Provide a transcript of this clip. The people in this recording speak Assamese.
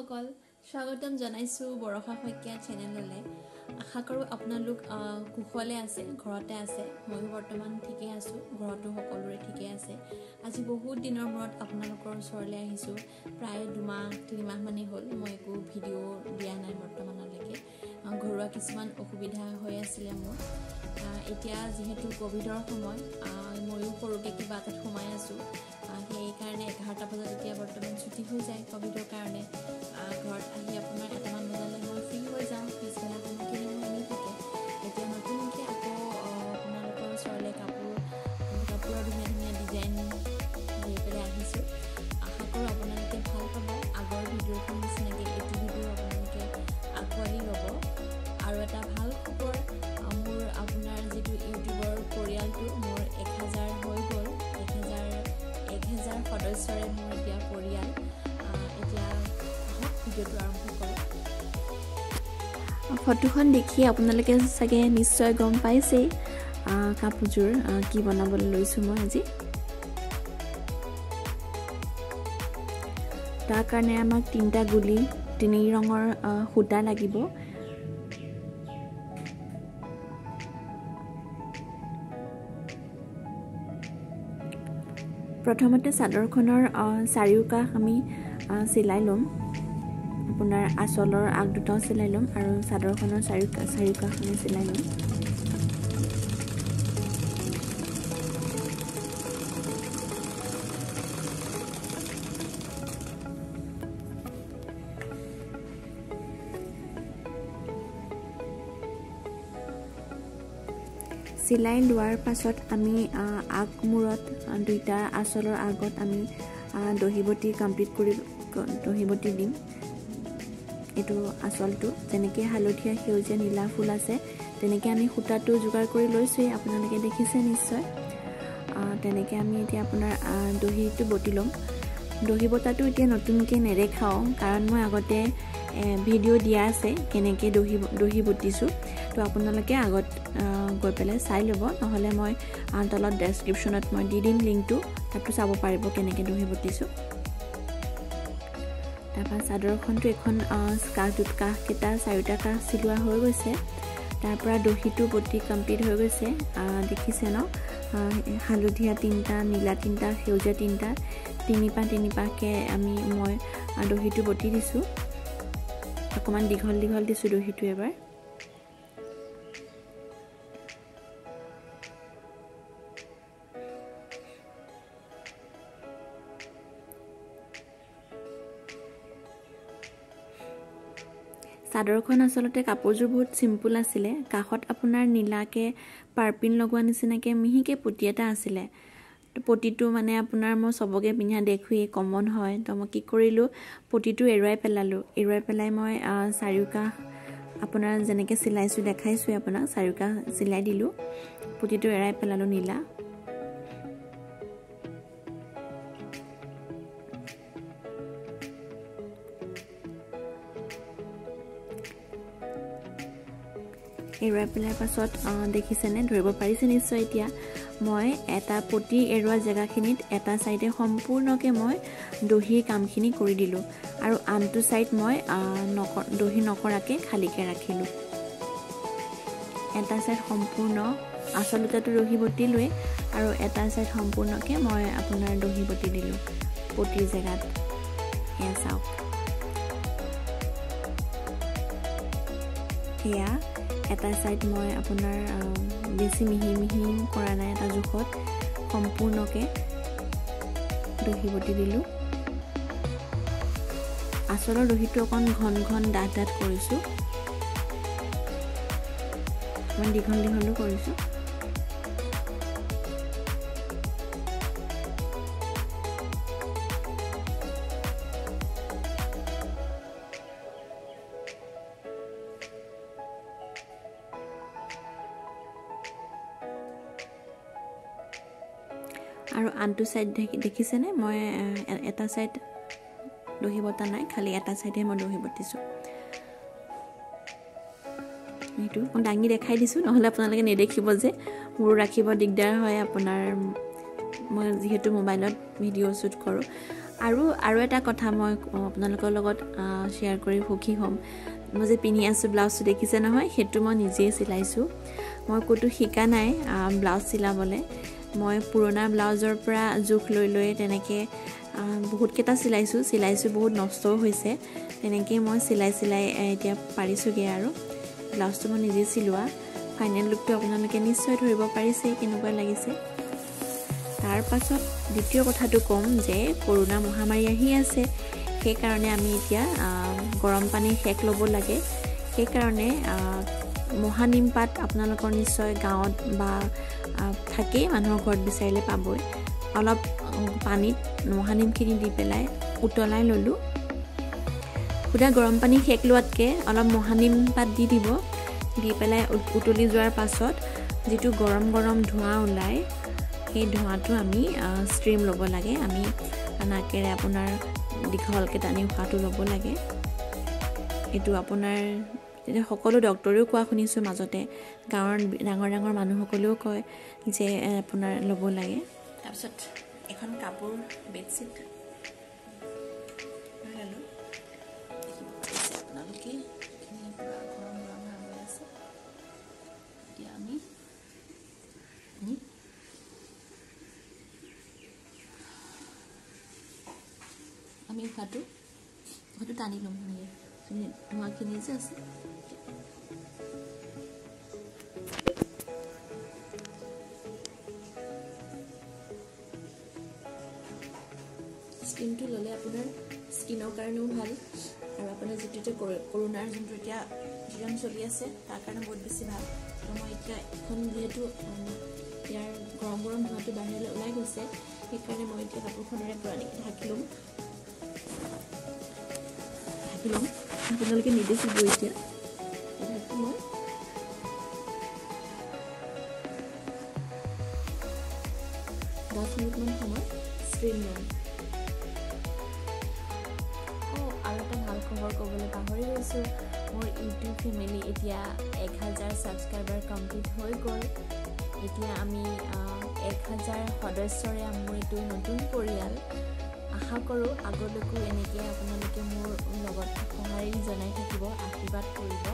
সকল স্বাগতম জনাইছো বৰষা শইকীয়া চেনেললৈ। আশা কৰোঁ আপোনালোক কুশলে আছে, ঘৰতে আছে। ময়ো বৰ্তমান ঠিকে আছোঁ, ঘৰতো সকলোৰে ঠিকে আছে। আজি বহুত দিনৰ মূৰত আপোনালোকৰ ওচৰলৈ আহিছোঁ। প্ৰায় 2-3 মাহ মানেই হ'ল মই একো ভিডিঅ' দিয়া নাই বৰ্তমানলৈকে। ঘৰুৱা কিছুমান অসুবিধা হৈ আছিলে মোৰ। এতিয়া যিহেতু ক'ভিডৰ সময়, ময়ো সৰুকৈ কিবা এটাত সোমাই আছোঁ। সেইকাৰণে 11টা বজাত এতিয়া বৰ্তমান ছুটি হৈ যায় ক'ভিডৰ কাৰণে। ঘৰত আহি আপোনাৰ 1টামান বজালৈ মই ফ্ৰী হৈ যাওঁ। পিছবেলা সময়খিনি মোৰ এনেই থাকে। এতিয়া নতুনকৈ আকৌ আপোনালোকৰ ওচৰলৈ কাপোৰৰ ধুনীয়া ধুনীয়া ডিজাইন লৈ পেলাই আহিছোঁ। আশা কৰোঁ আপোনালোকে ভাল পাব। আগৰ ভিডিঅ'টোৰ নিচিনাকৈ এইটো ভিডিঅ' আপোনালোকে আঁকোৱালি ল'ব। আৰু এটা ভাল খবৰ, মোৰ আপোনাৰ যিটো ইউটিউবৰ পৰিয়ালটো মোৰ 1000 হৈ গ'ল। 1000 সদস্যৰে মোৰ এতিয়া পৰিয়াল। এতিয়া ভিডিঅ'টো আৰম্ভ কৰোঁ। ফটোখন দেখি আপোনালোকে চাগে নিশ্চয় গম পাইছেই কাপোৰযোৰ কি বনাবলৈ লৈছোঁ মই আজি। তাৰ কাৰণে আমাক 3টা গুলি 3 ৰঙৰ সূতা লাগিব। প্ৰথমতে চাদৰখনৰ চাৰিওকাষ আমি চিলাই ল'ম। আপোনাৰ আঁচলৰ আগ দুটাও চিলাই ল'ম আৰু চাদৰখনৰ চাৰিওকাষ আমি চিলাই ল'ম। চিলাই লোৱাৰ পাছত আমি আগমূৰত 2টা আঁচলৰ আগত আমি দহিবটি দহিবটি দিম। এইটো আঁচলটো যেনেকৈ হালধীয়া, সেউজীয়া, নীলা ফুল আছে তেনেকৈ আমি সূতাটো যোগাৰ কৰি লৈছোঁৱেই, আপোনালোকে দেখিছে নিশ্চয়। তেনেকৈ আমি এতিয়া আপোনাৰ দহিটো বটি ল'ম। দহি বটাটো এতিয়া নতুনকৈ নেদেখাওঁ, কাৰণ মই আগতে ভিডিঅ' দিয়া আছে কেনেকৈ দহি বটিছোঁ। তো আপোনালোকে আগত গৈ পেলাই চাই ল'ব, নহ'লে মই তলত ডেছক্ৰিপশ্যনত মই দি দিম লিংকটো, তাতো চাব পাৰিব কেনেকৈ দহি বটিছোঁ। তাৰপৰা চাদৰখনটো এখন কাষকেইটা 4টা কাষ চিলোৱা হৈ গৈছে। তাৰপৰা দহিটো বটি কমপ্লিট হৈ গৈছে, দেখিছে ন। হালধীয়া 3টা, নীলা 3টা, সেউজীয়া 3টা, 3 পাহকৈ মই দহিটো বটি দিছোঁ। অকণমান দীঘল দিছোঁ দহিটো এবাৰ। চাদৰখন আচলতে কাপোৰযোৰ বহুত চিম্পুল আছিলে। কাষত আপোনাৰ নীলাকৈ পাৰ্পিন লগোৱা নিচিনাকৈ মিহিকৈ পটি এটা আছিলে। পটিটো মানে আপোনাৰ মই চবকে পিন্ধা দেখোৱেই, কমন হয়। তো মই কি কৰিলোঁ, পটিটো এৰুৱাই পেলাই মই চাৰিওকাষ আপোনাৰ যেনেকৈ চিলাইছোঁ দেখাইছোঁৱেই আপোনাক, চাৰিওকাষ চিলাই দিলোঁ। পটিটো এৰাই পেলালোঁ নীলা। এৰুৱাই পেলাই পাছত দেখিছেনে, ধৰিব পাৰিছে নিশ্চয়। এতিয়া মই এটা পটি এৰুৱা জেগাখিনিত এটা ছাইডে সম্পূৰ্ণকৈ মই দহিৰ কামখিনি কৰি দিলোঁ আৰু আনটো ছাইড মই দহি নকৰাকৈ খালীকৈ ৰাখিলোঁ। এটা ছাইড সম্পূৰ্ণ আচলতেতো দহি বটিলোৱেই, আৰু এটা ছাইড সম্পূৰ্ণকৈ মই আপোনাৰ দহি বটি দিলোঁ পটিৰ জেগাত। এয়া চাওক, এয়া এটা ছাইড মই আপোনাৰ বেছি মিহি কৰা নাই, এটা জোখত সম্পূৰ্ণকৈ দহি বটি দিলোঁ। আঁচলৰ দহিটো অকণ ঘন ডাঠ কৰিছোঁ, অকণ দীঘলো কৰিছোঁ। আৰু আনটো ছাইড দেখিছেনে, মই এটা ছাইড দহি বটা নাই, খালি এটা ছাইডহে মই দহি বটিছোঁ। সেইটো দাঙি দেখাই দিছোঁ, নহ'লে আপোনালোকে নেদেখিব যে, মোৰ ৰাখিব দিগদাৰ হয় আপোনাৰ। মই যিহেতু মোবাইলত ভিডিঅ' শ্বুট কৰোঁ। আৰু এটা কথা মই আপোনালোকৰ লগত শ্বেয়াৰ কৰি সুখী হ'ম। মই যে পিন্ধি আছোঁ ব্লাউজটো দেখিছে নহয়, সেইটো মই নিজেই চিলাইছোঁ। মই ক'তো শিকা নাই ব্লাউজ চিলাবলৈ। মই পুৰণা ব্লাউজৰ পৰা জোখ লৈ তেনেকৈ বহুতকেইটা চিলাইছোঁ, বহুত নষ্টও হৈছে। তেনেকৈ মই চিলাই এতিয়া পাৰিছোঁগৈ আৰু ব্লাউজটো মই নিজেই চিলোৱা। ফাইনেল লুকটো আপোনালোকে নিশ্চয় ধৰিব পাৰিছে কেনেকুৱা লাগিছে। তাৰ পাছত দ্বিতীয় কথাটো ক'ম যে কৰোণা মহামাৰী আহি আছে, সেইকাৰণে আমি এতিয়া গৰম পানীৰ সেক ল'ব লাগে। সেইকাৰণে মহানিম পাত আপোনালোকৰ নিশ্চয় গাঁৱত বা থাকেই, মানুহৰ ঘৰত বিচাৰিলে পাবই। অলপ পানীত মহানিমখিনি দি পেলাই উতলাই ল'লোঁ। সুদা গৰম পানী সেক লোৱাতকৈ অলপ মহানিম পাত দি দিব। দি পেলাই উতলি যোৱাৰ পাছত যিটো গৰম ধোঁৱা ওলায়, সেই ধোঁৱাটো আমি ষ্ট্ৰীম ল'ব লাগে। আমি নাকেৰে আপোনাৰ দীঘলকৈ টানি উশাহটো ল'ব লাগে। এইটো আপোনাৰ সকলো ডক্তৰেও কোৱা শুনিছোঁ মাজতে, গাঁৱৰ ডাঙৰ মানুহসকলেও কয় যে আপোনাৰ ল'ব লাগে। তাৰপিছত এখন কাপোৰ বেডশ্বীট ল'লোঁ। আপোনালোকে গৰম হৈ আছে। এতিয়া আমি উশাহটো টানি ল'ম। ধোঁৱাখিনি যে আছে স্কিনটো ল'লে আপোনাৰ স্কিনৰ কাৰণেও ভাল, আৰু আপোনাৰ যিটো এতিয়া কৰোণাৰ যোনটো এতিয়া ছিজন চলি আছে তাৰ কাৰণে বহুত বেছি ভাল। তো মই এতিয়া এখন যিহেতু ইয়াৰ গৰম ধোঁৱাটো বাহিৰলৈ ওলাই গৈছে, সেইকাৰণে মই এতিয়া কাপোৰখনেৰে পূৰা ঢাকি ল'ম। আপোনালোকে নেদেখিব এতিয়া। ঢাকি মই 10 মিনিটমান সময় ষ্ট্ৰীম ল'ম। আৰু এটা ভাল খবৰ ক'বলৈ পাহৰি গৈছোঁ, মোৰ ইউটিউব ফেমিলি এতিয়া 1000 ছাবস্ক্ৰাইবাৰ কমপ্লিট হৈ গ'ল। এতিয়া আমি 1000 সদস্যৰে মোৰ এইটো নতুন পৰিয়াল। আশা কৰোঁ আগলৈকো এনেকৈ আপোনালোকে মোৰ লগত সঁহাৰি জনাই থাকিব, আশীৰ্বাদ কৰিব।